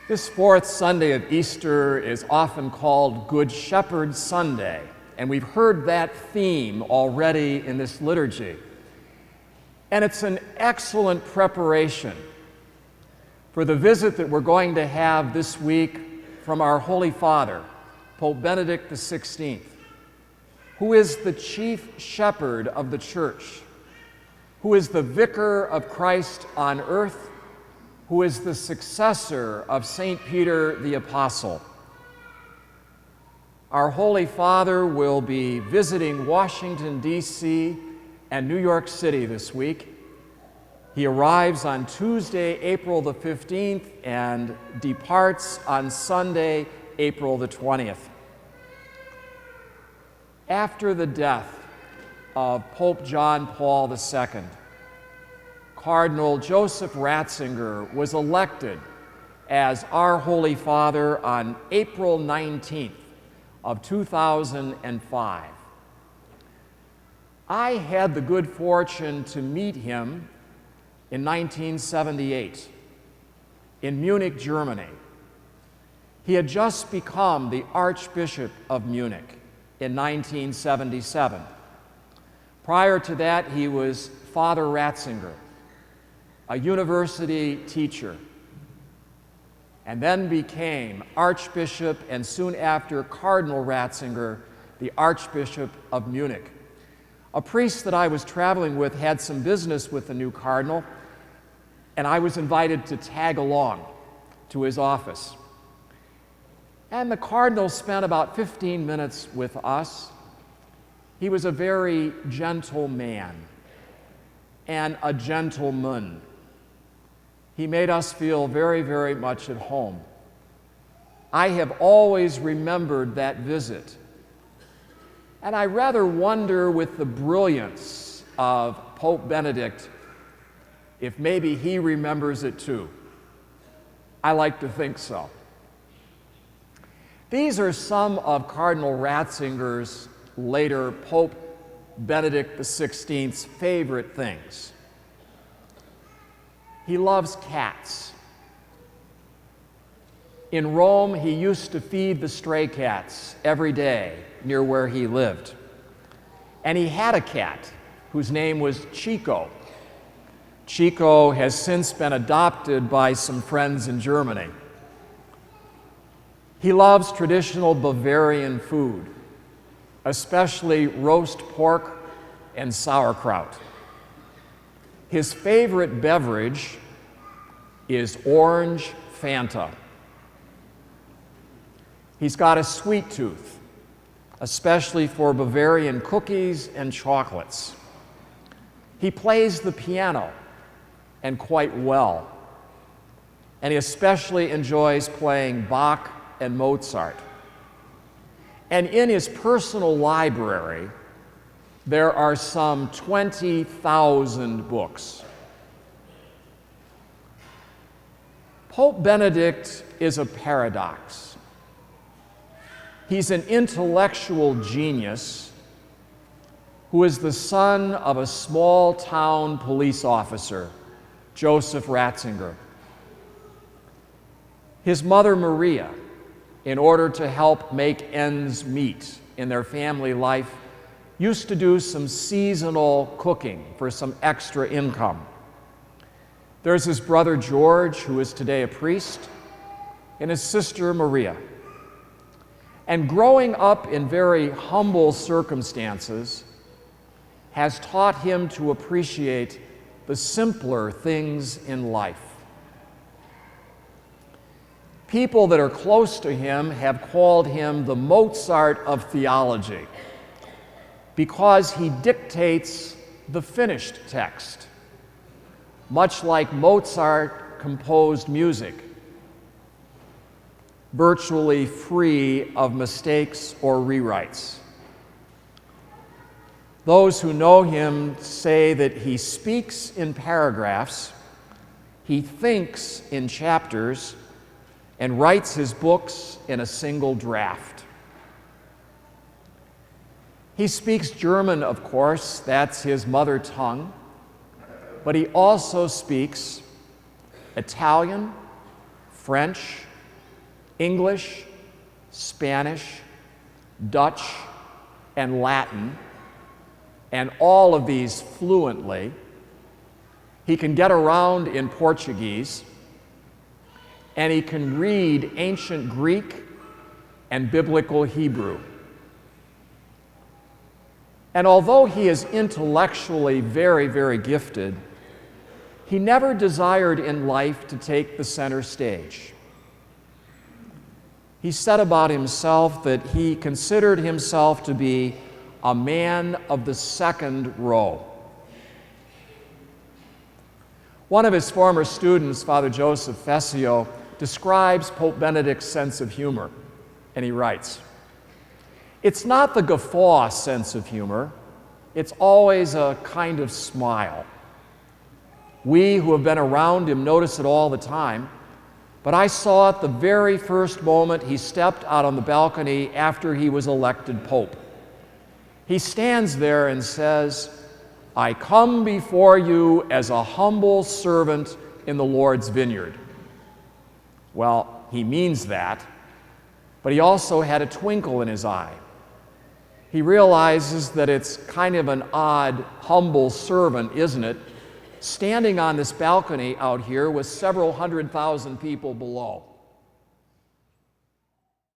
This fourth Sunday of Easter is often called Good Shepherd Sunday, and we've heard that theme already in this liturgy. And it's an excellent preparation for the visit that we're going to have this week from our Holy Father, Pope Benedict XVI, who is the chief shepherd of the Church, who is the vicar of Christ on earth, who is the successor of St. Peter the Apostle. Our Holy Father will be visiting Washington, D.C. and New York City this week. He arrives on Tuesday, April the 15th, and departs on Sunday, April the 20th. After the death of Pope John Paul II, Cardinal Joseph Ratzinger was elected as our Holy Father on April 19th of 2005. I had the good fortune to meet him in 1978 in Munich, Germany. He had just become the Archbishop of Munich in 1977. Prior to that, he was Father Ratzinger, a university teacher, and then became Archbishop and soon after Cardinal Ratzinger, the Archbishop of Munich. A priest that I was traveling with had some business with the new cardinal, and I was invited to tag along to his office. And the cardinal spent about 15 minutes with us. He was a very gentle man and a gentleman. He made us feel very, very much at home. I have always remembered that visit. And I rather wonder, with the brilliance of Pope Benedict, if maybe he remembers it too. I like to think so. These are some of Cardinal Ratzinger's, later Pope Benedict XVI's, favorite things. He loves cats. In Rome, he used to feed the stray cats every day near where he lived. And he had a cat whose name was Chico. Chico has since been adopted by some friends in Germany. He loves traditional Bavarian food, especially roast pork and sauerkraut. His favorite beverage is orange Fanta. He's got a sweet tooth, especially for Bavarian cookies and chocolates. He plays the piano, and quite well. And he especially enjoys playing Bach and Mozart. And in his personal library, there are some 20,000 books. Pope Benedict is a paradox. He's an intellectual genius who is the son of a small-town police officer, Joseph Ratzinger. His mother, Maria, in order to help make ends meet in their family life, used to do some seasonal cooking for some extra income. There's his brother George, who is today a priest, and his sister Maria. And growing up in very humble circumstances has taught him to appreciate the simpler things in life. People that are close to him have called him the Mozart of theology, because he dictates the finished text, much like Mozart composed music, virtually free of mistakes or rewrites. Those who know him say that he speaks in paragraphs, he thinks in chapters, and writes his books in a single draft. He speaks German, of course, that's his mother tongue, but he also speaks Italian, French, English, Spanish, Dutch, and Latin, and all of these fluently. He can get around in Portuguese, and he can read ancient Greek and biblical Hebrew. And although he is intellectually very, very gifted, he never desired in life to take the center stage. He said about himself that he considered himself to be a man of the second row. One of his former students, Father Joseph Fessio, describes Pope Benedict's sense of humor, and he writes, "It's not the guffaw sense of humor, it's always a kind of smile. We who have been around him notice it all the time, but I saw it the very first moment he stepped out on the balcony after he was elected Pope. He stands there and says, 'I come before you as a humble servant in the Lord's vineyard.' Well, he means that, but he also had a twinkle in his eye. He realizes that it's kind of an odd, humble servant, isn't it, standing on this balcony out here with several 100,000 people below.